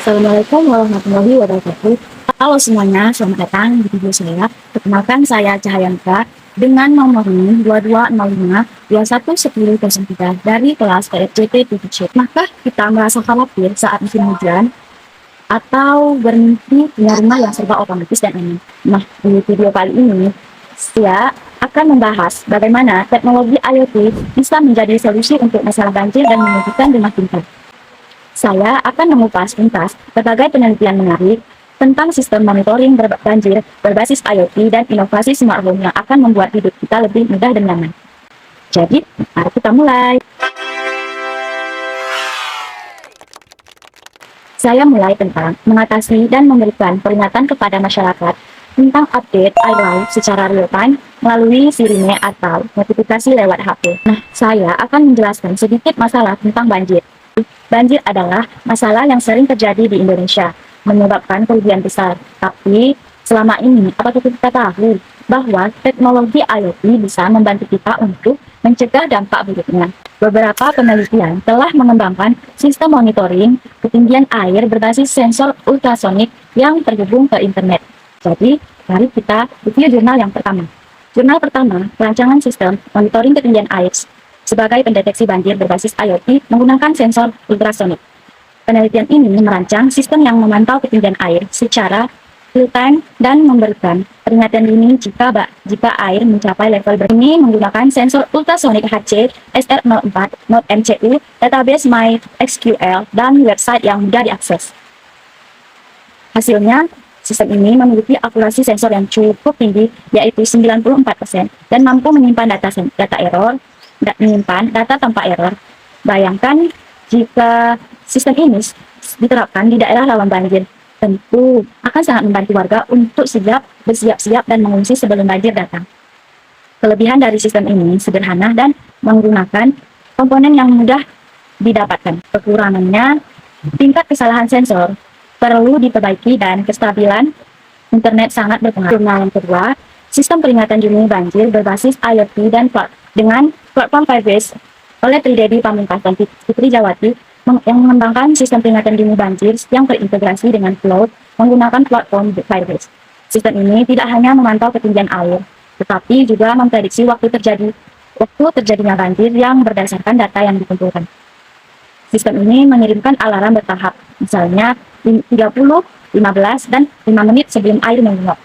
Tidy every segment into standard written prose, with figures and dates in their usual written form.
Assalamualaikum warahmatullahi wabarakatuh. Halo semuanya, selamat datang di video saya. Perkenalkan saya Cahayanka dengan nomor ini 2205 211003 dari kelas PFJT 7C. Maka kita merasa khawatir saat musim hujan atau bermimpi punya rumah yang serba otomatis dan aman. Nah, di video kali ini saya akan membahas bagaimana teknologi IoT bisa menjadi solusi untuk masalah banjir dan mewujudkan rumah pintar. Saya akan mengupas tuntas berbagai penelitian menarik tentang sistem monitoring banjir berbasis IoT dan inovasi smart home yang akan membuat hidup kita lebih mudah dan nyaman. Jadi, mari kita mulai. Saya mulai tentang mengatasi dan memberikan peringatan kepada masyarakat tentang update air laut secara real-time melalui sirine atau notifikasi lewat HP. Nah, saya akan menjelaskan sedikit masalah tentang banjir. Banjir adalah masalah yang sering terjadi di Indonesia, menyebabkan kerugian besar. Tapi, selama ini, apakah kita tahu bahwa teknologi IoT bisa membantu kita untuk mencegah dampak buruknya? Beberapa penelitian telah mengembangkan sistem monitoring ketinggian air berbasis sensor ultrasonik yang terhubung ke internet. Jadi, mari kita review jurnal yang pertama. Jurnal pertama, perancangan sistem monitoring ketinggian air sebagai pendeteksi banjir berbasis IoT menggunakan sensor ultrasonik. Penelitian ini merancang sistem yang memantau ketinggian air secara real-time dan memberikan peringatan dini jika air mencapai level ini menggunakan sensor ultrasonik HC SR04 Node MCU, database MySQL, dan website yang mudah diakses. Hasilnya, sistem ini memiliki akurasi sensor yang cukup tinggi, yaitu 94%, dan mampu menyimpan data tanpa error. Bayangkan jika sistem ini diterapkan di daerah rawan banjir, tentu akan sangat membantu warga untuk bersiap-siap dan mengungsi sebelum banjir datang. Kelebihan dari sistem ini sederhana dan menggunakan komponen yang mudah didapatkan. Kekurangannya, tingkat kesalahan sensor perlu diperbaiki dan kestabilan internet sangat berpengaruh. Jurnal yang kedua, sistem peringatan dini banjir berbasis IoT dan dengan platform Firebase oleh Tridedi Pamungkas dan Fitri Jawati yang mengembangkan sistem peringatan dini banjir yang terintegrasi dengan cloud menggunakan platform Firebase. Sistem ini tidak hanya memantau ketinggian air, tetapi juga memprediksi waktu terjadinya banjir yang berdasarkan data yang dikumpulkan. Sistem ini mengirimkan alarm bertahap, misalnya 30, 15, dan 5 menit sebelum air menguap.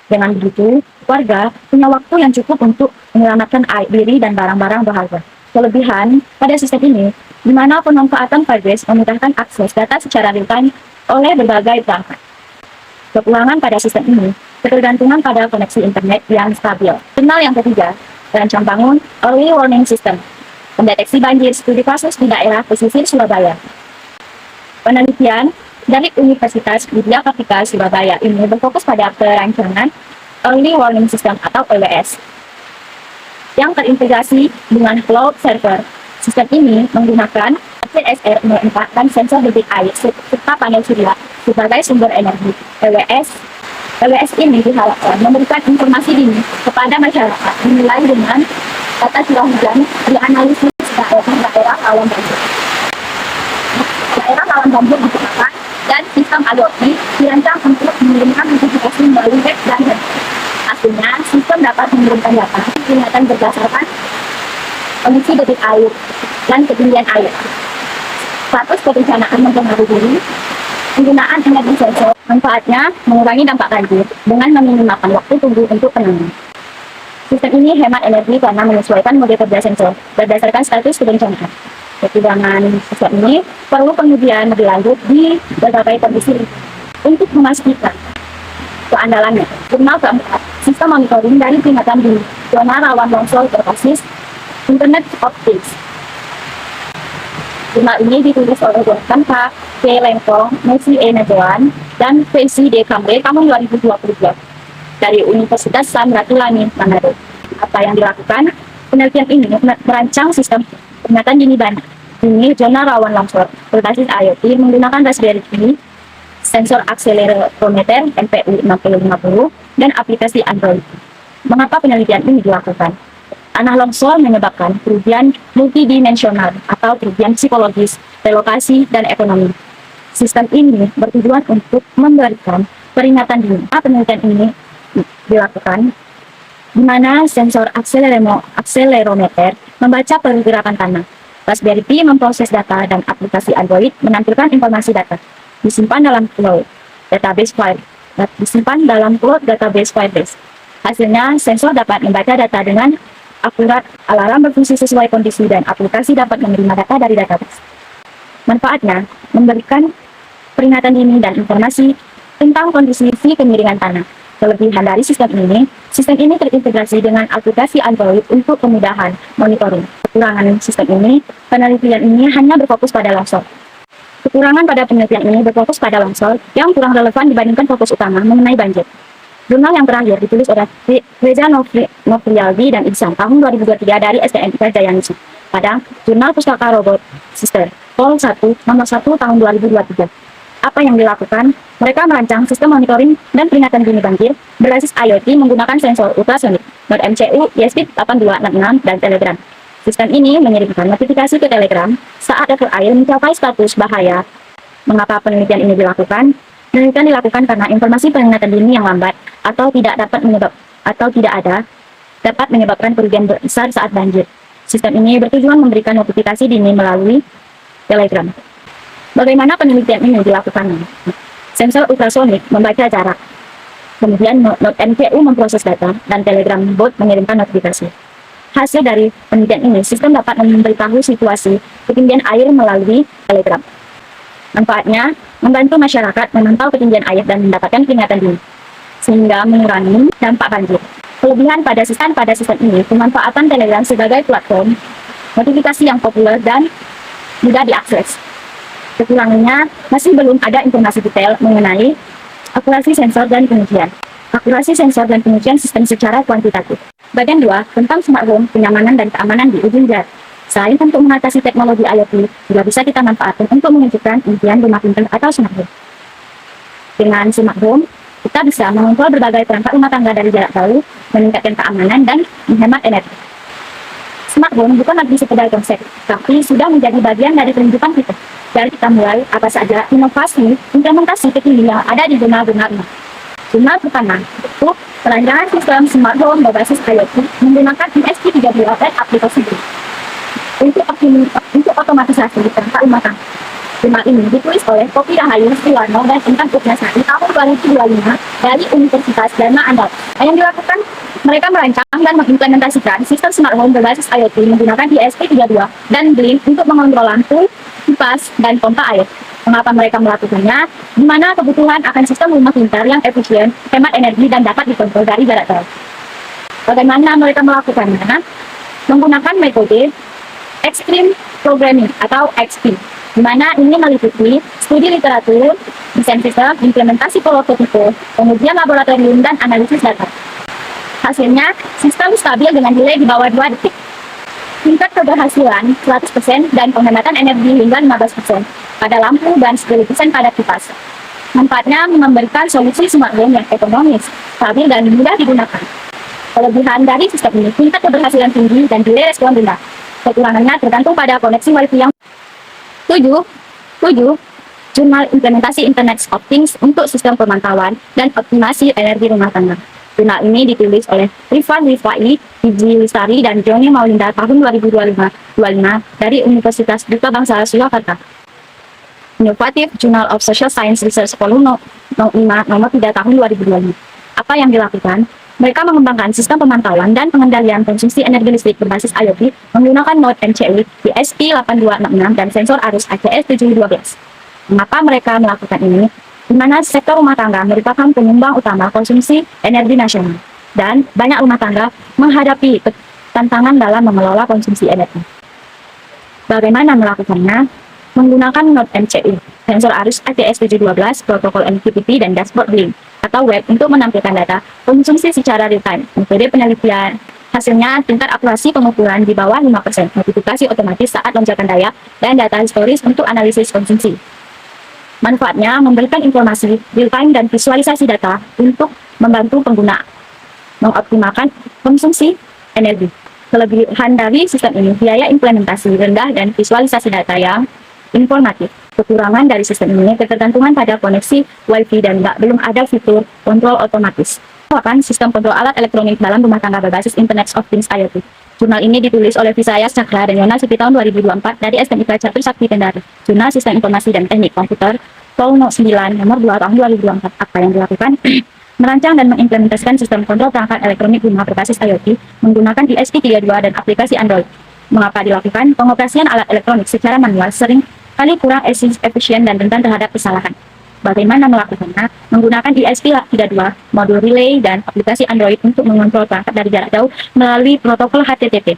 Dengan begitu, warga punya waktu yang cukup untuk menyelamatkan diri dan barang-barang berharga. Kelebihan pada sistem ini, di mana pemanfaatan Firebase memudahkan akses data secara real-time oleh berbagai perangkat. Kekurangan pada sistem ini, ketergantungan pada koneksi internet yang stabil. Jurnal yang ketiga, rancang bangun Early Warning System, pendeteksi banjir studi kasus di daerah pesisir Surabaya. Penelitian dari Universitas Widya Kartika Surabaya ini berfokus pada perancangan Early Warning System atau EWS yang terintegrasi dengan cloud server. Sistem ini menggunakan CSR04 dan sensor debit air serta panel surya sebagai sumber energi. EWS ini diharapkan memberikan informasi dini kepada masyarakat dimulai dengan data curah hujan dianalisis daerah rawan banjir. Daerah rawan banjir dipetakan dan sistem IoT dirancang untuk mengirimkan notifikasi melalui web dan handphone. Hasilnya, sistem dapat mengirimkan data peringatan berdasarkan kondisi debit air dan ketinggian air. Status kebencanaan mempengaruhi penggunaan energi sensor. Manfaatnya mengurangi dampak banjir dengan meminimalkan waktu tunggu untuk penanganan. Sistem ini hemat energi karena menyesuaikan mode kerja sensor berdasarkan status kebencanaan. Kekurangan sistem ini perlu pengujian lebih lanjut di berbagai kondisi untuk memastikan keandalannya. Jurnal keempat, sistem monitoring dari peringatan dini zona rawan longsor berbasis Internet of Things. Jurnal ini ditulis oleh Jonathan K. Lengkong, Messi E. Najwan, dan VC D. Kamre tahun 2022 dari Universitas Samratulangi, Manado. Apa yang dilakukan? Penelitian ini merancang sistem peringatan dini banjir ini zona rawan longsor berbasis IoT menggunakan Raspberry Pi, sensor akselerometer MPU 6050, dan aplikasi Android. Mengapa penelitian ini dilakukan? Tanah longsor menyebabkan kerugian multidimensional atau kerugian psikologis, relokasi, dan ekonomi. Sistem ini bertujuan untuk memberikan peringatan dini. Penelitian ini dilakukan di mana sensor akselerometer membaca pergerakan tanah. Raspberry Pi memproses data dan aplikasi Android menampilkan informasi data disimpan dalam cloud database file. Hasilnya, sensor dapat membaca data dengan akurat, alarm berfungsi sesuai kondisi, dan aplikasi dapat menerima data dari database. Manfaatnya, memberikan peringatan dini dan informasi tentang kondisi kemiringan tanah. Kelebihan dari sistem ini terintegrasi dengan aplikasi Android untuk kemudahan monitoring. Kekurangan sistem ini, penelitian ini hanya berfokus pada longsor. Kekurangan pada penelitian ini berfokus pada longsor yang kurang relevan dibandingkan fokus utama mengenai banjir. Jurnal yang terakhir ditulis oleh Reza Novrialdi dan Ihsan tahun 2023 dari STMIK Jayanisha pada Jurnal Pustaka Robot Sister Vol 1 nomor 1 tahun 2023. Apa yang dilakukan? Mereka merancang sistem monitoring dan peringatan dini banjir berbasis IoT menggunakan sensor ultrasonik, Node MCU, ESP8266, dan Telegram. Sistem ini mengirimkan notifikasi ke Telegram saat level air mencapai status bahaya. Mengapa penelitian ini dilakukan? Penelitian dilakukan karena informasi peringatan dini yang lambat atau tidak dapat menyebabkan kerugian besar saat banjir. Sistem ini bertujuan memberikan notifikasi dini melalui Telegram. Bagaimana penelitian ini dilakukan? Sensor ultrasonik membaca jarak, kemudian Node MCU memproses data, dan Telegram bot mengirimkan notifikasi. Hasil dari penelitian ini, sistem dapat memberitahu situasi ketinggian air melalui Telegram. Manfaatnya, membantu masyarakat memantau ketinggian air dan mendapatkan peringatan dini, sehingga mengurangi dampak banjir. Kelebihan pada sistem ini, pemanfaatan Telegram sebagai platform notifikasi yang populer dan mudah diakses. Kekurangannya, masih belum ada informasi detail mengenai akurasi sensor dan pengujian. Akurasi sensor dan pengujian sistem secara kuantitatif. Bagian 2, tentang smart home, kenyamanan dan keamanan di ujung jarak. Selain untuk mengatasi teknologi IoT, juga bisa kita manfaatkan untuk mewujudkan impian rumah pintar atau smart home. Dengan smart home, kita bisa mengontrol berbagai perangkat rumah tangga dari jarak jauh, meningkatkan keamanan dan menghemat energi. Smart home bukan lagi sekedar konsep, tapi sudah menjadi bagian dari kehidupan kita. Dari kita mulai apa saja inovasi implementasi terkini yang ada di zona-zona rumah. Jurnal pertama untuk perancangan sistem smart home berbasis IoT menggunakan ESP32 dan aplikasi Blink untuk otomatisasi perangkat rumah tangga. Jurnal ini ditulis oleh Kopi Rahayu Sriwarno dan Intan Putnasari tahun 2025 dari Universitas Dharma Andal. Yang dilakukan, mereka merancang dan mengimplementasikan sistem smart home berbasis IoT menggunakan ESP32 dan Blink untuk mengontrol lampu, kipas, dan pompa air. Mengapa mereka melakukannya? Di mana kebutuhan akan sistem rumah pintar yang efisien, hemat energi, dan dapat dikontrol dari jarak jauh. Bagaimana mereka melakukannya? Menggunakan metode Extreme Programming atau XP, di mana ini meliputi studi literatur, desain sistem, implementasi prototipe, pengujian laboratorium, dan analisis data. Hasilnya, sistem stabil dengan delay di bawah 2 detik. Tingkat keberhasilan 100% dan penghematan energi hingga 15% pada lampu dan 10% pada kipas. Manfaatnya memberikan solusi smart home yang ekonomis, stabil, dan mudah digunakan. Kelebihan dari sistem ini, tingkat keberhasilan tinggi dan delay respon rendah. Kekurangannya tergantung pada koneksi Wi-Fi yang 7. Jurnal Implementasi Internet of Things untuk Sistem Pemantauan dan Optimasi Energi Rumah Tangga. Jurnal ini ditulis oleh Rifan Rifai, Iji Lestari, dan Joni Maulinda tahun 2025 dari Universitas Duta Bangsa Surakarta. Innovative Journal of Social Science Research Volume 5 nomor 3 tahun 2025. Apa yang dilakukan? Mereka mengembangkan sistem pemantauan dan pengendalian konsumsi energi listrik berbasis IoT menggunakan Node MCU, ESP8266, dan sensor arus ACS712. Mengapa mereka melakukan ini? Di mana sektor rumah tangga merupakan penyumbang utama konsumsi energi nasional, dan banyak rumah tangga menghadapi tantangan dalam mengelola konsumsi energi. Bagaimana melakukannya? Menggunakan Node MCU, sensor arus ATS712, protokol MQTT, dan dashboard Blink atau web untuk menampilkan data konsumsi secara real-time. Metode penelitian hasilnya tingkat akurasi pengukuran di bawah 5%, notifikasi otomatis saat lonjakan daya, dan data historis untuk analisis konsumsi. Manfaatnya memberikan informasi real-time dan visualisasi data untuk membantu pengguna mengoptimalkan konsumsi energi. Kelebihan dari sistem ini, biaya implementasi rendah dan visualisasi data yang informatif. Kekurangan dari sistem ini ketergantungan pada koneksi Wi-Fi dan belum ada fitur kontrol otomatis. Merupakan sistem kontrol alat elektronik dalam rumah tangga berbasis Internet of Things IoT. Jurnal ini ditulis oleh Visayas Cakra dan Yonas Suti tahun 2024 dari SMIK Catur Sakti Kendari. Jurnal Sistem Informasi dan Teknik Komputer Volume 9 nomor 2 tahun 2024. Apa yang dilakukan? Merancang dan mengimplementasikan sistem kontrol perangkat elektronik rumah berbasis IoT menggunakan ESP32 dan aplikasi Android. Mengapa dilakukan? Pengoperasian alat elektronik secara manual sering kali kurang efisien dan rentan terhadap kesalahan. Bagaimana melakukannya? Menggunakan ESP32, modul relay, dan aplikasi Android untuk mengontrol perangkat dari jarak jauh melalui protokol HTTP.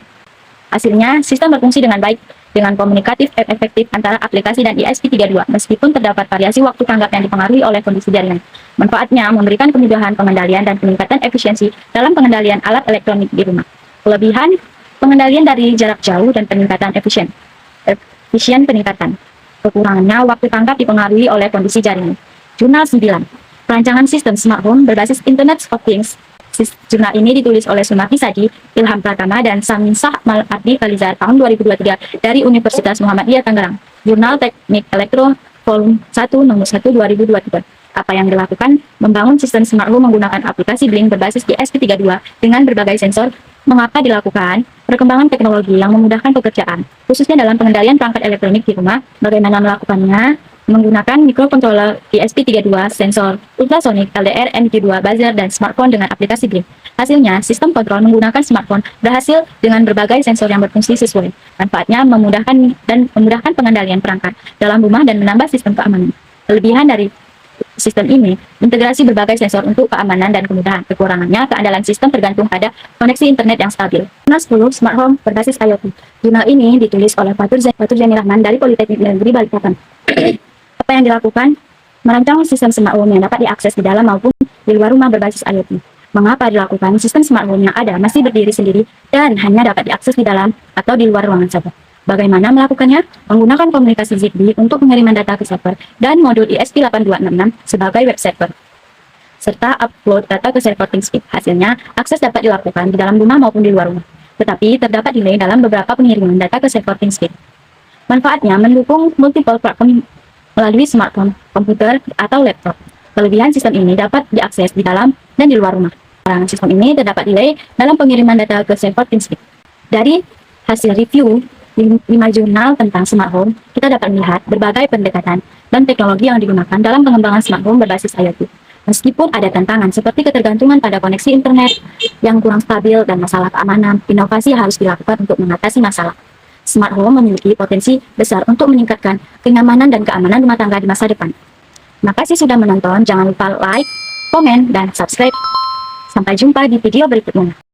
Hasilnya, sistem berfungsi dengan baik, dengan komunikatif efektif antara aplikasi dan ESP32, meskipun terdapat variasi waktu tanggap yang dipengaruhi oleh kondisi jaringan. Manfaatnya memberikan kemudahan pengendalian dan peningkatan efisiensi dalam pengendalian alat elektronik di rumah. Kelebihan, pengendalian dari jarak jauh dan peningkatan efisien peningkatan. Kekurangannya, waktu tanggap dipengaruhi oleh kondisi jaringan. Jurnal 9. Perancangan sistem smart home berbasis Internet of Things. Jurnal ini ditulis oleh Sumarti Sadi, Ilham Pratama, dan Saminsah Mal-Abdi Khalizar tahun 2023 dari Universitas Muhammadiyah Tangerang. Jurnal Teknik Elektro Volume 1 nomor 1 2023. Apa yang dilakukan? Membangun sistem smart home menggunakan aplikasi Blink berbasis ESP32 dengan berbagai sensor. Mengapa dilakukan? Perkembangan teknologi yang memudahkan pekerjaan, khususnya dalam pengendalian perangkat elektronik di rumah. Bagaimana melakukannya? Menggunakan microcontroller ESP32, sensor ultrasonic, LDR, MQ2, buzzer, dan smartphone dengan aplikasi Blink. Hasilnya, sistem kontrol menggunakan smartphone berhasil dengan berbagai sensor yang berfungsi sesuai. Manfaatnya memudahkan pengendalian perangkat dalam rumah dan menambah sistem keamanan. Kelebihan dari sistem ini, integrasi berbagai sensor untuk keamanan dan kemudahan. Kekurangannya, keandalan sistem tergantung pada koneksi internet yang stabil. Jurnal 10, Smart Home berbasis IoT. Jurnal ini ditulis oleh Fatur Zaini Rahman dari Politeknik Negeri Balikpapan. Apa yang dilakukan? Merancang sistem smart home yang dapat diakses di dalam maupun di luar rumah berbasis IoT. Mengapa dilakukan? Sistem smart home yang ada masih berdiri sendiri dan hanya dapat diakses di dalam atau di luar ruangan saja. Bagaimana melakukannya? Menggunakan komunikasi Zigbee untuk pengiriman data ke server dan modul ESP8266 sebagai web server, serta upload data ke server ThinkSpeed. Hasilnya, akses dapat dilakukan di dalam rumah maupun di luar rumah. Tetapi, terdapat delay dalam beberapa pengiriman data ke server ThinkSpeed. Manfaatnya mendukung multiple platform melalui smartphone, komputer, atau laptop. Kelebihan sistem ini dapat diakses di dalam dan di luar rumah. Kekurangan sistem ini terdapat delay dalam pengiriman data ke server ThinkSpeed. Dari hasil review 5 jurnal tentang smart home, kita dapat melihat berbagai pendekatan dan teknologi yang digunakan dalam pengembangan smart home berbasis IoT. Meskipun ada tantangan seperti ketergantungan pada koneksi internet yang kurang stabil dan masalah keamanan, inovasi harus dilakukan untuk mengatasi masalah. Smart home memiliki potensi besar untuk meningkatkan kenyamanan dan keamanan rumah tangga di masa depan. Terima kasih sudah menonton, jangan lupa like, komen, dan subscribe. Sampai jumpa di video berikutnya.